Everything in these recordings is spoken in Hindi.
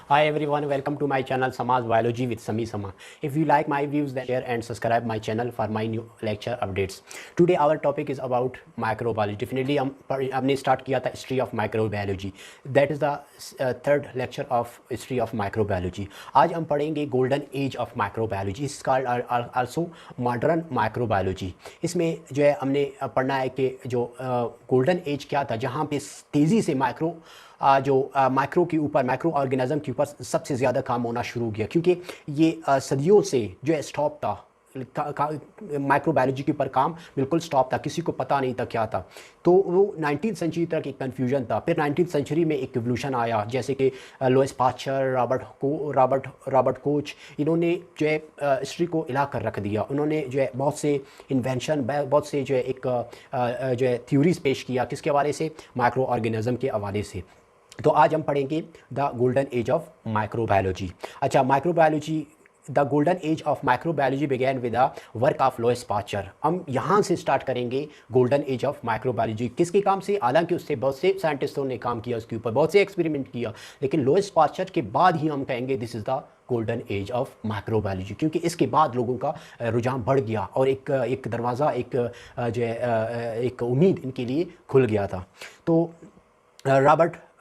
Hi everyone, welcome to my channel Samaj Biology with Sami Sama. If you like my views, then share and subscribe my channel for my new lecture updates. Today our topic is about microbiology. Definitely हमने start किया था history of microbiology. That is the third lecture of history of microbiology. आज हम पढ़ेंगे golden age of microbiology. It's called also modern microbiology. इसमें जो है हमने पढ़ना है कि जो golden age क्या था, जहाँ पे तेज़ी से माइक्रो के ऊपर माइक्रो ऑर्गेनिज्म के ऊपर सबसे ज़्यादा काम होना शुरू किया, क्योंकि ये सदियों से जो है स्टॉप था। माइक्रोबायोलॉजी के ऊपर काम बिल्कुल स्टॉप था, किसी को पता नहीं था क्या था। तो वो 19th सेंचुरी तक एक कन्फ्यूजन था। फिर 19th सेंचुरी में एक इवोल्यूशन आया, जैसे कि लुईस पास्चर, रॉबर्ट कोच, इन्होंने जो है हिस्ट्री को हिला कर रख दिया। उन्होंने जो है बहुत से इन्वेंशन, बहुत से जो है जो है थ्योरीज पेश किया, किसके हवाले से, माइक्रो ऑर्गेनिज्म के हवाले से। तो आज हम पढ़ेंगे the golden age of microbiology. अच्छा, microbiology, the golden age of microbiology began with the work of Louis Pasteur. हम यहाँ से स्टार्ट करेंगे गोल्डन एज ऑफ माइक्रोबायोलॉजी। किसके काम से? हालांकि उससे बहुत से साइंटिस्टों ने काम किया, उसके ऊपर बहुत से एक्सपेरिमेंट किया, लेकिन लुईस पास्चर के बाद ही हम कहेंगे this is the golden age of microbiology, क्योंकि इसके बाद लोगों का रुझान बढ़ गया और एक दरवाज़ा, जो है एक उम्मीद इनके लिए खुल गया था। तो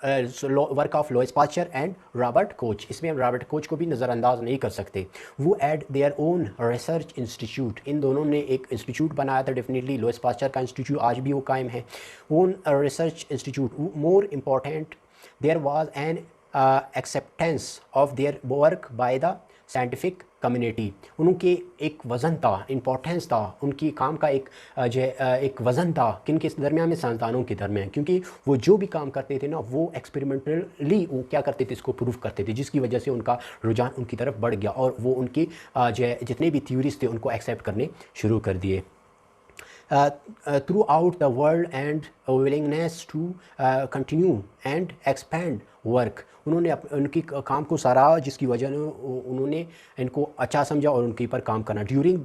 work of Louis pasture and Robert Koch, इसमें हम रॉबर्ट कोच को भी नज़रअंदाज नहीं कर सकते। वो had their own research institute, इन दोनों ने एक इंस्टीट्यूट बनाया था। डेफिनेटली लुईस पास्चर का इंस्टीट्यूट आज भी वो कायम है, own research institute. More important, there was an acceptance of their work by the scientific community. उनके एक वज़न था, इम्पोर्टेंस था, उनकी काम का एक वज़न था, किन के दरमियान में, साइंसदानों के दरमियान, क्योंकि वो जो भी काम करते थे ना, वो एक्सपेरिमेंटली वो क्या करते थे, इसको प्रूव करते थे, जिसकी वजह से उनका रुझान उनकी तरफ बढ़ गया और वो उनकी जितने भी थ्योरीज थे उनको एक्सेप्ट करने शुरू कर दिए। throughout the world and a willingness to continue and expand work। उन्होंने उनकी काम को सराहा, जिसकी वजह उन्होंने इनको अच्छा समझा और उनके ऊपर काम करना। During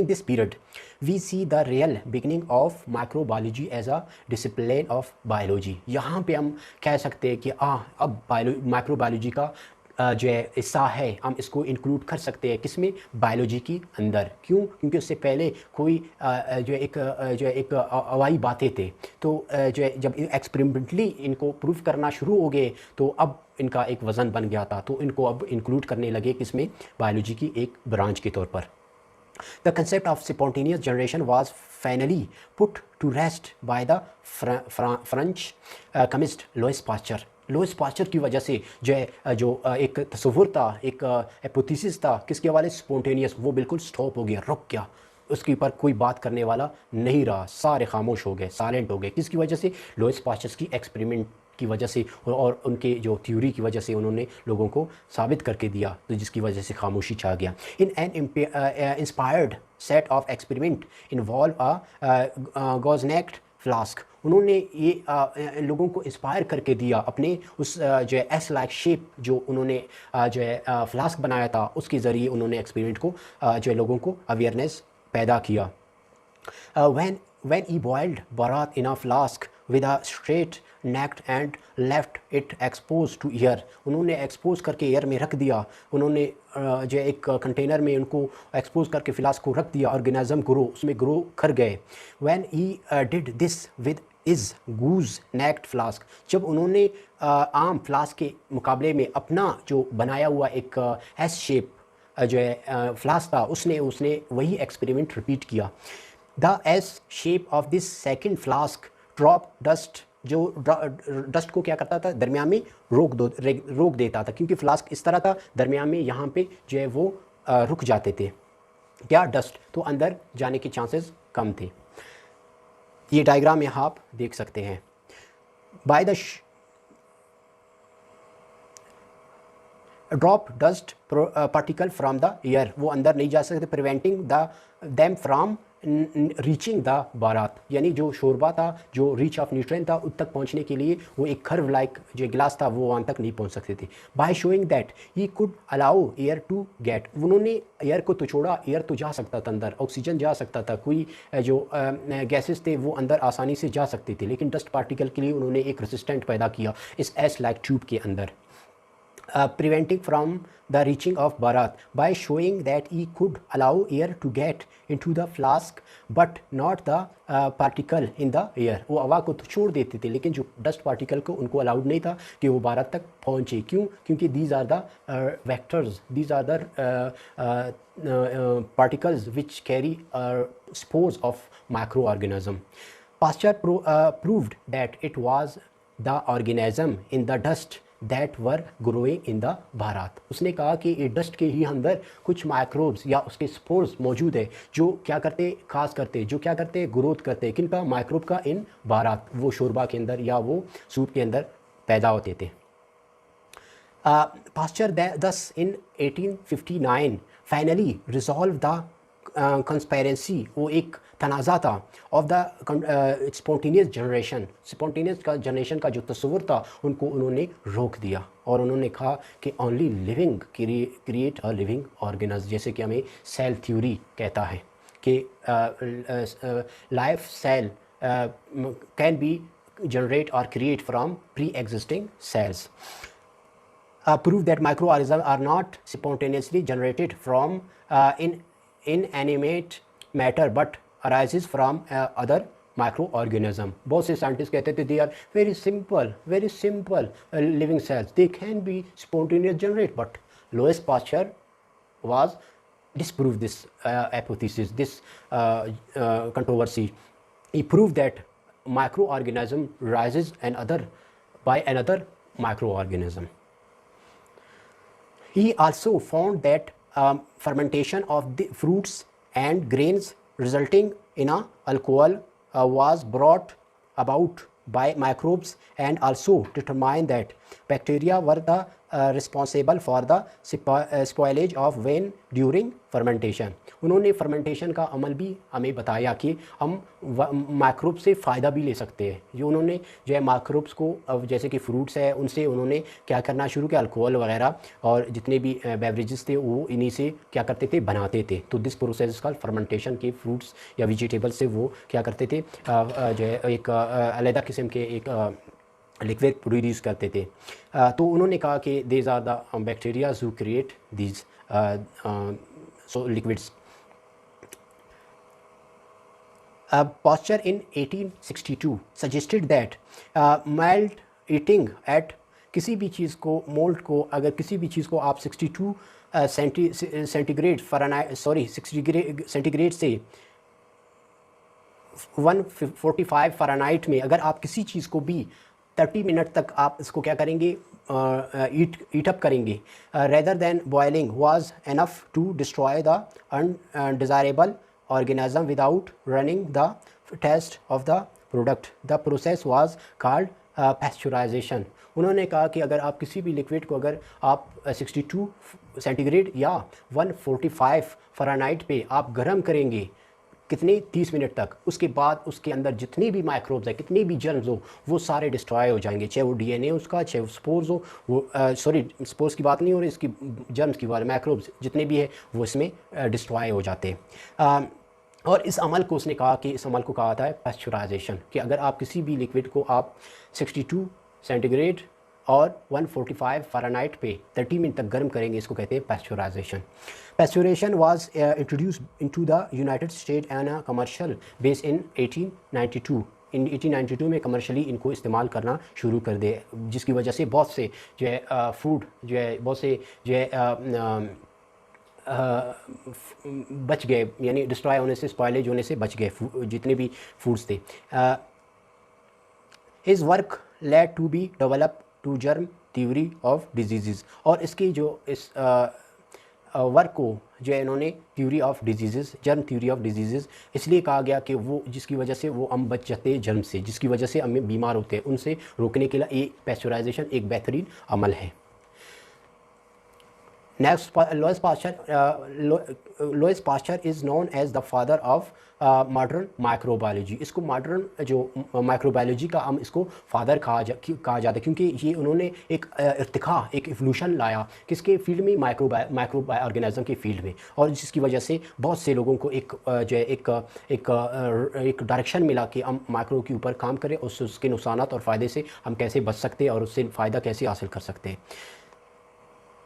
this period we see the real beginning of microbiology as a discipline of biology. यहाँ पे हम कह सकते हैं कि अब माइक्रोबायोलॉजी का जो है हिस्सा है, हम इसको इंक्लूड कर सकते हैं, किसमें, बायोलॉजी के अंदर। क्यों? क्योंकि उससे पहले कोई जो एक अवाई बातें थे, तो जो है जब एक्सपेरिमेंटली इनको प्रूव करना शुरू हो गए तो अब इनका एक वज़न बन गया था, तो इनको अब इंक्लूड करने लगे, किसमें, बायोलॉजी की एक ब्रांच के तौर पर। The concept of spontaneous generation was finally put to rest by the French chemist Louis Pasteur। Lewis pasture की वजह से एक तस्वुर था, एक हाइपोथेसिस था, किसके हवाले, स्पॉन्टेनियस, वो बिल्कुल स्टॉप हो गया, रुक गया। उसके ऊपर कोई बात करने वाला नहीं रहा, सारे खामोश हो गए, साइलेंट हो गए। किसकी वजह से? लुईस पास्चर की एक्सपेरिमेंट की वजह से और उनके जो थ्योरी की वजह से उन्होंने लोगों को साबित करके दिया, तो जिसकी वजह से खामोशी छा गया। In an inspired set of experiment involve a gooseneck flask. उन्होंने ये लोगों को इंस्पायर करके दिया अपने उस जो है एस लाइक शेप, जो उन्होंने जो है फ्लास्क बनाया था, उसके ज़रिए उन्होंने एक्सपेरिमेंट को जो है लोगों को अवेयरनेस पैदा किया। when he boiled barat in a flask with a straight neck and left it exposed to air, उन्होंने एक्सपोज करके एयर में रख दिया। उन्होंने जो एक कंटेनर में उनको एक्सपोज करके फ्लास्क को रख दिया, ऑर्गेनिज्म ग्रो, उसमें ग्रो कर गए। when he did this with his goose necked flask, जब उन्होंने आम फ्लास्क के मुकाबले में अपना जो बनाया हुआ एक एस शेप जो है फ्लास्क था, उसने वही एक्सपेरिमेंट रिपीट किया। The S shape of this second flask drop dust, जो डस्ट को क्या करता था, दरमियान में रोक देता था, क्योंकि फ्लास्क इस तरह था, दरमियान में यहाँ पे जो है वो रुक जाते थे, क्या, डस्ट, तो अंदर जाने के चांसेस कम थे। ये डायग्राम में आप देख सकते हैं। By the drop dust particle from the air, वो अंदर नहीं जा सकते, preventing them from reaching the बारात, यानी जो शोरबा था, जो रीच ऑफ न्यूट्रिएंट था, उस तक पहुंचने के लिए वो एक कर्व लाइक जो ग्लास था वो वहाँ तक नहीं पहुंच सकते थे। By showing that he could allow air to get, उन्होंने एयर को तो छोड़ा, एयर तो जा सकता था अंदर, ऑक्सीजन जा सकता था, कोई जो गैसेस थे वो अंदर आसानी से जा सकते थे, लेकिन डस्ट पार्टिकल के लिए उन्होंने एक रेसिस्टेंट पैदा किया इस एस लाइक ट्यूब के अंदर। Preventing from the reaching of Bharat by showing that he could allow air to get into the flask but not the particle in the air। वो हवा को तो छोड़ देते थे, लेकिन जो डस्ट पार्टिकल को उनको अलाउड नहीं था कि वो भारत तक पहुँचे। क्यों? क्योंकि these are the vectors, these are the particles which carry spores of microorganism। Pasteur proved that it was the organism in the dust that were growing in the Bharat. उसने कहा कि ये डस्ट के ही अंदर कुछ माइक्रोब्स या उसके स्पोर्स मौजूद है जो क्या करते, खास करते, जो क्या करते, ग्रोथ करते, किन का, माइक्रोब का, इन भारत, वो शोरबा के अंदर या वो सूप के अंदर पैदा होते थे। पास्चर दस इन 1859 फाइनली रिजॉल्व द कंस्पेरेंसी, वो एक तनाज़ा था, of the spontaneous generation, spontaneous का जनरेशन का जो तस्वुर था उनको उन्होंने रोक दिया और उन्होंने कहा कि only living create a living organism, जैसे कि हमें सेल थ्योरी कहता है कि life cell can be generate और create from pre existing cells. Prove that microorganisms are not spontaneously generated from inanimate matter but arises from other microorganism। बहुत से साइंटिस्ट कहते थे they are very simple living cells, they can be spontaneous generate, but Louis Pasteur was disproved this hypothesis, this controversy। He proved that microorganism rises by another microorganism। He also found that fermentation of the fruits and grains resulting in a alcohol was brought about by microbes, and also determined that bacteria were the responsible for the spoilage of wine during fermentation। उन्होंने फर्मेंटेशन का अमल भी हमें बताया कि हम माइक्रोब से फ़ायदा भी ले सकते हैं। जो उन्होंने जो है माइक्रोब्स को, अब जैसे कि फ्रूट्स है, उनसे उन्होंने क्या करना शुरू किया, अल्कोहल वगैरह और जितने भी बेवरेजेस थे वो इन्हीं से क्या करते थे, बनाते थे। तो दिस प्रोसेस का फर्मेंटेशन के फ्रूट्स या वेजिटेबल्स से वो क्या करते थे, जो है एक अलग किस्म के एक लिक्विड प्रोड्यूस करते थे। तो उन्होंने कहा कि these are the bacterias who create these so liquids. Pasteur in 1862 suggested that mild eating at किसी भी चीज़ को, मोल्ट को, अगर किसी भी चीज़ को आप 62 सेंटीग्रेड फ़ारेनहाइट 60 सेंटीग्रेड से 145 फ़ारेनहाइट में अगर आप किसी चीज़ को भी 30 मिनट तक आप इसको क्या करेंगे, ईट अप करेंगे, rather than boiling was enough to destroy the undesirable organism without running the test of the product। The process was called pasteurization। उन्होंने कहा कि अगर आप किसी भी लिक्विड को अगर आप 62 सेंटीग्रेड या 145 फ़ारेनहाइट पे आप गर्म करेंगे कितने, 30 मिनट तक, उसके बाद उसके अंदर जितने भी माइक्रोब्स है, कितने भी जर्म्स हो, वो सारे डिस्ट्रॉय हो जाएंगे, चाहे वो डीएनए उसका, चाहे वो स्पोर्स हो, वो स्पोर्स की बात नहीं हो रही, इसकी जर्म्स की बात, माइक्रोब्स जितने भी है वो इसमें डिस्ट्रॉय हो जाते हैं। और इस अमल को उसने कहा कि इस अमल को कहा था पास्चुराइजेशन, कि अगर आप किसी भी लिक्विड को आप 62 सेंटीग्रेड और 145 फ़ारेनहाइट पे 30 मिनट तक गर्म करेंगे, इसको कहते हैं pasteurisation. Pasteurisation was introduced into the United State and a commercial base in 1892। In 1892 में कमर्शियली इनको इस्तेमाल करना शुरू कर दे, जिसकी वजह से बहुत से जो है फूड जो है, बहुत से जो है बच गए, यानी डिस्ट्रॉय होने से, स्पॉइलेज होने से बच गए जितने भी फूड्स थे। His work led to be develop to germ theory of disease. और इसकी जो इस वर्क को जो है इन्होंने theory of disease, germ theory of disease इसलिए कहा गया कि वो जिसकी वजह से वो हम बच जाते हैं जर्म से, जिसकी वजह से हम बीमार होते हैं, उनसे रोकने के लिए ये पास्चुराइजेशन एक बेहतरीन अमल है। Next, Louis Pasteur is known as the father of modern microbiology. इसको मॉडर्न जो माइक्रोबायोलॉजी का हम इसको फादर कहा जाता है, क्योंकि ये उन्होंने एक इर्तिका, एक इवोल्यूशन लाया किसके फील्ड में, माइक्रो ऑर्गेनिज्म के फील्ड में, और जिसकी वजह से बहुत से लोगों को एक जो है एक डायरेक्शन मिला कि हम माइक्रो के ऊपर काम करें, उसके नुकसान और फ़ायदे से हम कैसे बच सकते हैं और उससे फ़ायदा कैसे हासिल कर सकते हैं।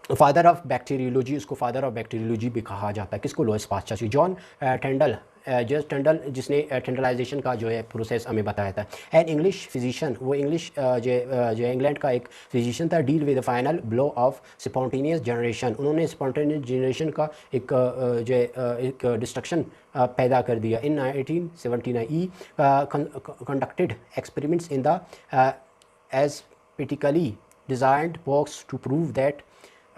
फादर ऑफ बैक्टीरियोलॉजी, इसको फादर ऑफ बैक्टीरियोलॉजी भी कहा जाता है किसको, लुईस पास्चर। जॉन टेंडल जिसने टेंडलाइजेशन का जो है प्रोसेस हमें बताया था। एन इंग्लिश फिजिशियन, वो इंग्लिश जो इंग्लैंड का एक फिजिशियन था। Deal with the final blow of spontaneous generation, उन्होंने स्पॉन्टेनियस जनरेशन का एक डिस्ट्रक्शन पैदा कर दिया। In 1879 he conducted experiments in the aseptically designed box to prove that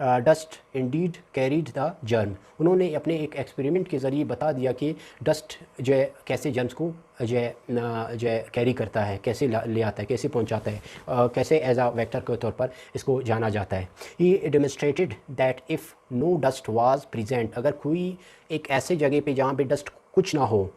dust indeed carried the germ. उन्होंने अपने एक एक्सपेरिमेंट के ज़रिए बता दिया कि डस्ट जो है कैसे जर्म्स को जो है कैरी करता है, कैसे ले आता है, कैसे पहुंचाता है, कैसे एज आ वेक्टर के तौर पर इसको जाना जाता है। He demonstrated that if no dust was present, अगर कोई एक ऐसे जगह पे जहाँ पे डस्ट कुछ ना हो,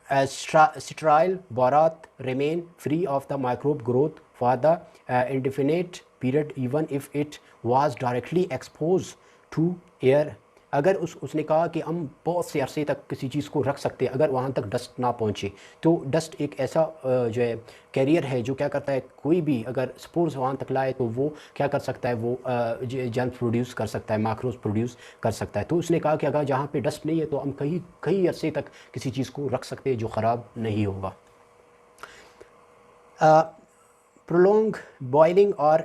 sterile borath remain free of the microbe growth for the indefinite period even if it was directly exposed to air। अगर उसने कहा कि हम बहुत से अरसे तक किसी चीज़ को रख सकते हैं अगर वहाँ तक डस्ट ना पहुँचे, तो डस्ट एक ऐसा जो है कैरियर है जो क्या करता है, कोई भी अगर स्पोर्स वहाँ तक लाए तो वो क्या कर सकता है, वो जर्म्स प्रोड्यूस कर सकता है, माइक्रोब्स प्रोड्यूस कर सकता है। तो उसने कहा कि अगर जहाँ पे डस्ट नहीं है तो हम कई अरसे तक किसी चीज़ को रख सकते हैं जो ख़राब नहीं होगा। prolonged boiling or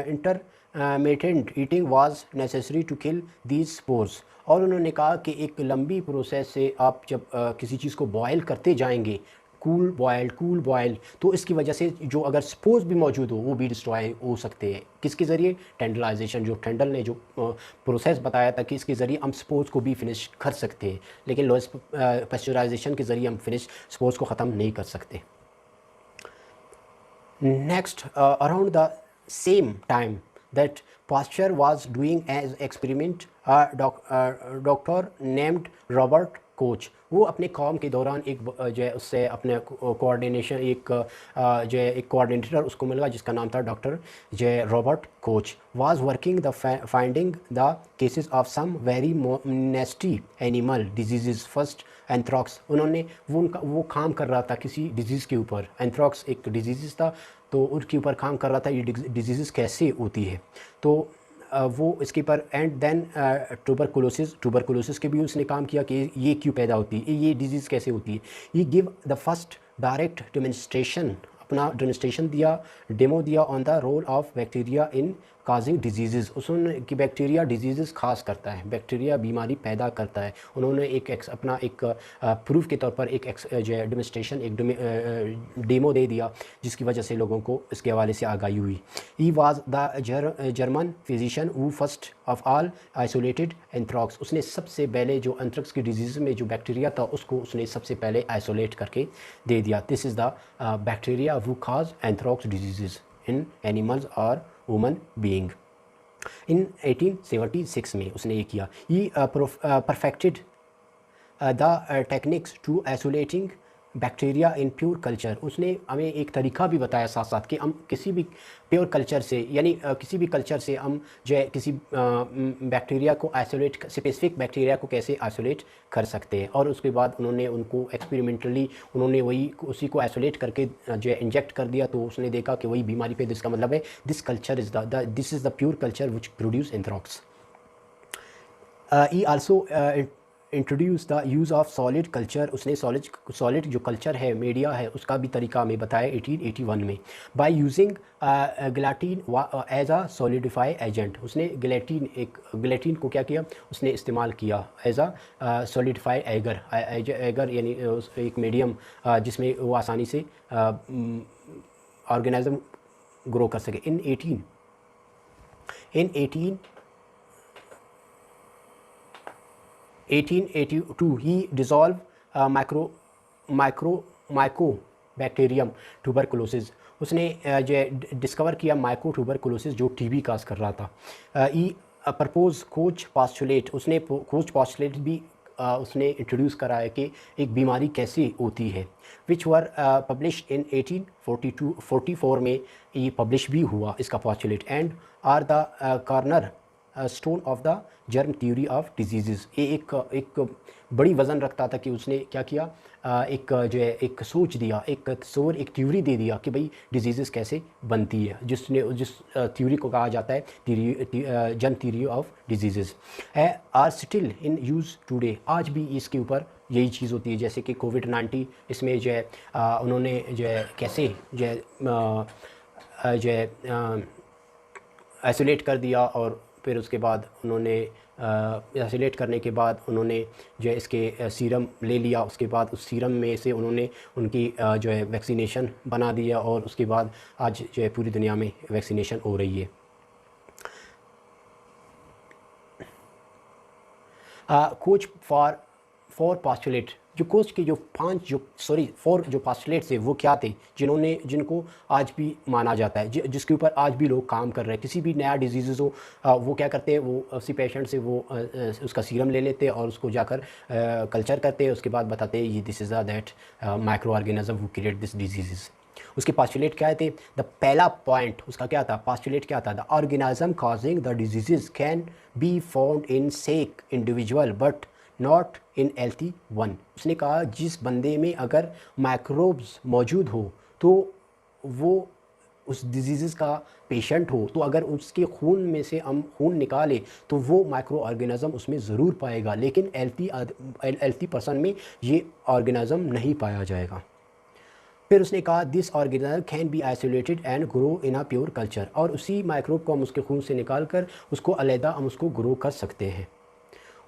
intermittent eating was necessary to kill these spores। और उन्होंने कहा कि एक लंबी प्रोसेस से आप जब किसी चीज़ को बॉयल करते जाएंगे, कूल बॉयल, तो इसकी वजह से जो अगर स्पोर्स भी मौजूद हो वो भी डिस्ट्रॉय हो सकते हैं। किसके ज़रिए, टेंडलाइजेशन, जो टेंडल ने जो प्रोसेस बताया था कि इसके ज़रिए हम स्पोर्स को भी फिनिश कर सकते हैं, लेकिन लुईस पास्चराइजेशन के ज़रिए हम स्पोर्स को ख़त्म नहीं कर सकते। Next, around the same time that Pasteur was doing as experiment, doctor named Robert Koch, वो अपने काम के दौरान एक जो है उससे अपने कोऑर्डिनेशन जो है एक कोऑर्डिनेटर उसको मिला जिसका नाम था डॉक्टर जो है Robert Koch. Was working the finding the cases of some very nasty animal disease. First anthrax, उन्होंने वो काम कर रहा था किसी डिजीज़ के ऊपर। एंथ्रॉक्स एक डिजीज़ था, तो उनके ऊपर काम कर रहा था ये डिजीज़ कैसे होती है, तो वो इसके ऊपर। एंड देन ट्यूबरकुलोसिस के भी उसने काम किया कि ये क्यों पैदा होती है, ये डिजीज़ कैसे होती है। ये give the first direct demonstration, अपना डेमोन्स्ट्रेशन दिया, डेमो दिया on the role of bacteria in causing disease. उसने कि बैक्टीरिया डिजीज़ खास करता है, बैक्टीरिया बीमारी पैदा करता है। उन्होंने अपना एक प्रूफ के तौर पर एक जो है डेमोन्स्ट्रेशन, एक डेमो दे दिया जिसकी वजह से लोगों को इसके हवाले से आगाही हुई। He was the German physician who first of all isolated anthrax. उसने सबसे पहले जो एंथ्रॉक्स की डिजीज़ में जो बैक्टीरिया था उसको उसने सबसे पहले आइसोलेट करके दे दिया। This is the bacteria who cause anthrax disease in animals और ह्यूमन बीइंग। इन 1876 में उसने ये किया। He perfected the techniques to isolating bacteria in pure culture. उसने हमें एक तरीका भी बताया साथ साथ कि हम किसी भी प्योर कल्चर से, यानी किसी भी कल्चर से हम जो है किसी बैक्टीरिया को आइसोलेट, स्पेसिफिक बैक्टीरिया को कैसे आइसोलेट कर सकते हैं। और उसके बाद उन्होंने उनको एक्सपेरिमेंटली उन्होंने उसी को आइसोलेट करके जो है इंजेक्ट कर दिया, तो उसने देखा कि वही बीमारी पे, जिसका मतलब है this culture is this is the pure culture which produce anthrax. He also introduce the use of solid culture. उसने सॉलिड जो कल्चर है, मीडिया है, उसका भी तरीका हमें बताया 1881 में। By using gelatin as a solidify agent. उसने गिलेटिन को क्या किया, उसने इस्तेमाल किया एज आ सॉलिडिफाई एगर यानी एक मीडियम जिसमें वो आसानी से ऑर्गेनिज्म ग्रो कर सके। इन 1882 ही डिज़ोल्व माइकोबैक्टीरियम ट्यूबरकुलोसिस। उसने जो डिस्कवर किया माइको ट्यूबरकुलोसिस जो टीबी काज कर रहा था। प्रपोज कोच पॉस्टुलेट, उसने कोच पॉस्टुलेट भी उसने इंट्रोड्यूस करा है कि एक बीमारी कैसे होती है, विच वर पब्लिश इन 1844 में ये पब्लिश भी हुआ इसका postulate, and are the cornerstone of the germ theory of disease. ये एक बड़ी वज़न रखता था कि उसने क्या किया, एक जो है एक सोच दिया, एक तस्वर, एक थ्योरी दे दिया कि भाई डिजीज़ कैसे बनती है, जिस थ्योरी को कहा जाता है germ theory of disease are still in use today. आज भी इसके ऊपर यही चीज़ होती है, जैसे कि कोविड-19 इसमें जो है उन्होंने जो है कैसे जो है आइसोलेट कर दिया, और फिर उसके बाद उन्होंने आइसोलेट करने के बाद उन्होंने जो है इसके सीरम ले लिया, उसके बाद उस सीरम में से उन्होंने उनकी जो है वैक्सीनेशन बना दिया, और उसके बाद आज जो है पूरी दुनिया में वैक्सीनेशन हो रही है। कोच फॉर पास्टुलेट, जो कोच के जो फोर जो पास्टुलेट्स थे वो क्या थे, जिनको आज भी माना जाता है, जिसके ऊपर आज भी लोग काम कर रहे हैं। किसी भी नया डिजीज़ हो वो क्या करते हैं, वो उसी पेशेंट से वो उसका सीरम ले लेते हैं और उसको जाकर कल्चर करते हैं, उसके बाद बताते हैं ये this is that micro organism who create this disease. उसके पास्टुलेट क्या थे, द पहला पॉइंट उसका क्या था, पास्टुलेट क्या था, the organism causing the disease can be found in sick individual but not in healthy one. उसने कहा जिस बंदे में अगर माइक्रोब्स मौजूद हो तो वो उस डिजीज़ का पेशेंट हो, तो अगर उसके खून में से हम खून निकालें तो वो माइक्रो ऑर्गेनिज़म उसमें ज़रूर पाएगा, लेकिन हेल्थी पर्सन में ये ऑर्गेनिज़म नहीं पाया जाएगा। फिर उसने कहा this organism can be isolated and grow in a pure culture, और उसी माइक्रोब को हम उसके खून से निकाल कर उसको अलहदा हम उसको ग्रो कर सकते हैं।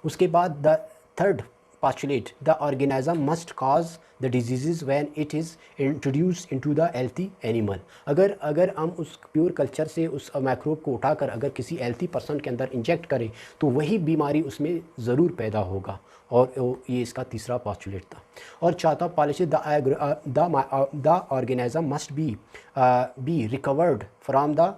उसके बाद the third postulate the organism must cause the diseases when it is introduced into the healthy animal। अगर हम उस प्योर कल्चर से उस माइक्रोब को उठाकर अगर किसी हेल्थी पर्सन के अंदर इंजेक्ट करें तो वही बीमारी उसमें ज़रूर पैदा होगा, और ये इसका तीसरा पॉस्टुलेट था। और चौथा postulate the organism must be recovered from the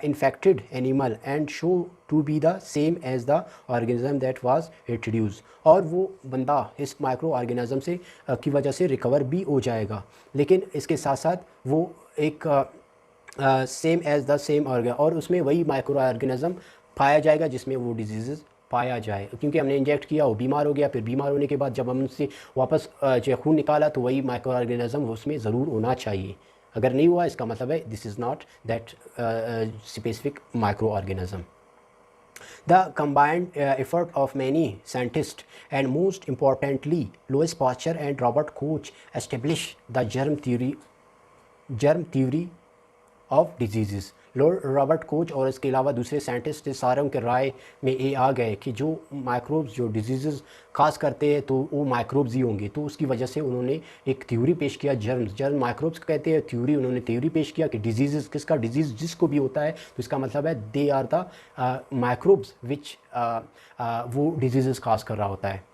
infected animal and show to be the same as the organism that was introduced, और वो बंदा इस माइक्रो ऑर्गेनिज्म से की वजह से रिकवर भी हो जाएगा, लेकिन इसके साथ साथ वो एक same as the same organ, और उसमें वही माइक्रो ऑर्गेनिज्म पाया जाएगा जिसमें वो डिजीज़ पाया जाए, क्योंकि हमने इंजेक्ट किया, वो बीमार हो गया, फिर बीमार होने के बाद जब हम उससे वापस जो खून निकाला तो वही माइक्रो ऑर्गेनिज्म उसमें ज़रूर होना चाहिए। अगर नहीं हुआ इसका मतलब है this is not that specific micro organism. The combined effort of many scientists and most importantly Louis Pasteur and Robert Koch established the germ theory of diseases। Robert Koch और इसके अलावा दूसरे साइंटिस्ट सारों के राय में ये आ गए कि जो माइक्रोब्स जो डिजीज़ काज करते हैं तो वो माइक्रोब्स ही होंगे, तो उसकी वजह से उन्होंने एक थ्योरी पेश किया, जर्म माइक्रोब्स कहते हैं थ्योरी, उन्होंने थ्योरी पेश किया कि डिजीज़ किसका डिजीज़ जिसको भी होता है तो इसका मतलब है they are the microbes which वो डिजीज़ काज कर रहा होता है।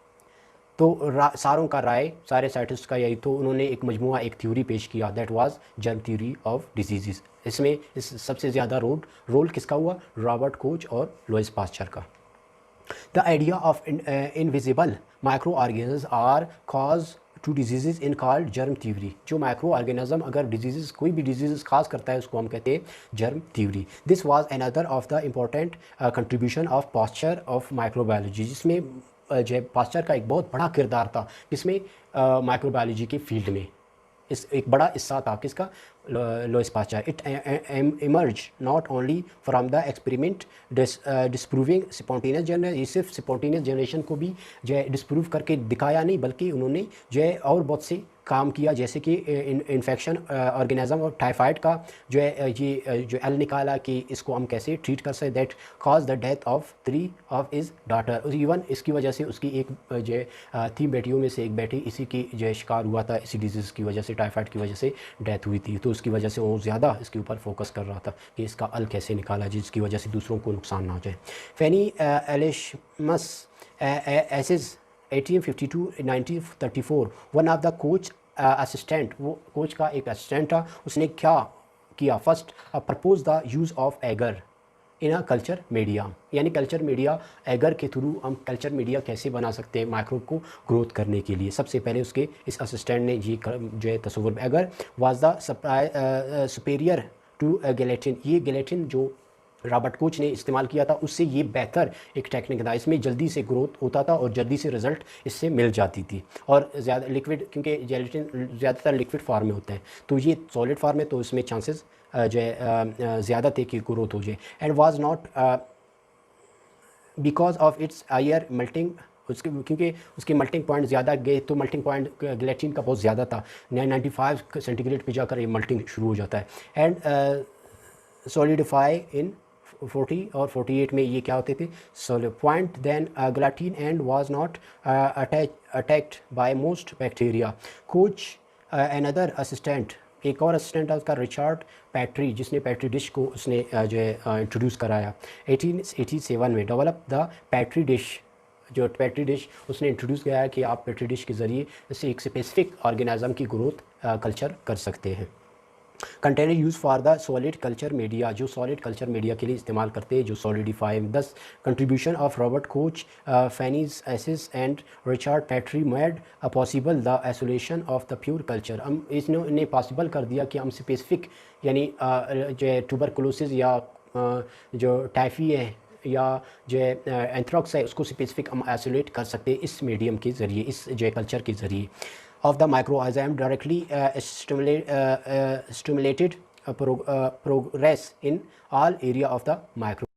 तो सारों का राय सारे साइंटिस्ट का यही, तो उन्होंने एक मजमुआ एक थ्योरी पेश किया that was germ theory of disease. इसमें इस सबसे ज़्यादा रोल किसका हुआ, रॉबर्ट कोच और लुईस पास्चर का। The idea of invisible microorganism are cause to disease in called germ theory. जो माइक्रो ऑर्गेनिज्म अगर डिजीज़ कोई भी डिजीज़ खास करता है उसको हम कहते हैं germ theory. This was another of the important contribution of Pasteur of microbiology, जिसमें जो पास्चर का एक बहुत बड़ा किरदार था इसमें माइक्रोबायोलॉजी के फील्ड में। इस एक बड़ा हिस्सा था किसका, Lewis pasture. It emerge not only from the experiment disproving spontaneous generation, ये सिर्फ स्पॉन्टेनियस जनरेशन को भी जो है डिस्प्रूव करके दिखाया नहीं, बल्कि उन्होंने जो है और बहुत से काम किया, जैसे कि इन्फेक्शन ऑर्गेनिज्म और टाइफाइड का जो है ये जो एल निकाला कि इसको हम कैसे ट्रीट कर सकते, that cause the death of 3 of is daughter. Even इसकी वजह से उसकी एक जो है 3 बेटियों में से एक बेटी इसी की जो है शिकार हुआ था, इसी डिजीज़ की वजह से, टाइफाइड की वजह से डेथ हुई थी, तो उसकी वजह से वो ज़्यादा इसके ऊपर फोकस कर रहा था कि इसका अल कैसे निकाला जिसकी वजह से दूसरों को नुकसान ना हो जाए। Fanny Eilshemius Hesse 1852-1934 one of the Koch assistant, वो कोच का एक असिस्टेंट था, उसने क्या किया, first propose the use of agar in a culture media, यानी कल्चर मीडिया एगर के थ्रू हम कल्चर मीडिया कैसे बना सकते हैं माइक्रोब को ग्रोथ करने के लिए। सबसे पहले उसके इस असिस्टेंट ने ये जो है तस्वुर agar was the superior to gelatin, ये गेलेटिन जो रॉबर्ट कोच ने इस्तेमाल किया था उससे ये बेहतर एक टेक्निक था, इसमें जल्दी से ग्रोथ होता था और जल्दी से रिज़ल्ट इससे मिल जाती थी। और ज़्यादा लिक्विड, क्योंकि जेलेटिन ज़्यादातर लिक्विड फार्म में होता है, तो ये सॉलिड फार्म में, तो इसमें चांसेस जो है ज़्यादा थे कि ग्रोथ हो जाए। And was not because of its higher melting, उसके क्योंकि उसके मेल्टिंग पॉइंट ज़्यादा गए, तो मेल्टिंग पॉइंट ग्लेटिन का बहुत ज़्यादा था, 995 सेंटीग्रेड पे जाकर ये मेल्टिंग शुरू हो जाता है। एंड सॉलिडिफाई इन 40 और 48 में ये क्या होते थे solid point. Then gelatin and was not attacked by most bacteria. Koch another assistant, एक और असिस्टेंट है उसका रिचर्ड पैट्री, जिसने पैट्री डिश को उसने जो है इंट्रोड्यूस कराया 1887 में। डेवलप द पैट्री डिश, जो पैट्री डिश उसने इंट्रोड्यूस किया है कि आप पैट्री डिश के ज़रिए इससे एक स्पेसिफिक ऑर्गेनिज्म की ग्रोथ कल्चर कर सकते हैं। Container use for the solid culture media, जो सॉलिड कल्चर मीडिया के लिए इस्तेमाल करते हैं, जो solidify. 10 contribution of Robert Koch, Fanny Hesse and Richard Petri made possible the isolation of the pure culture. हम इसने पॉसिबल कर दिया कि हम स्पेसिफिक, यानी जो ट्यूबरकुलोसिस या जो टाइफी है या जो एंथ्रॉक्स है, उसको स्पेसिफिक हम आइसोलेट कर सकते हैं इस मीडियम के ज़रिए, इस जो कल्चर के ज़रिए। of the microorganism directly stimulated progress in all area of the micro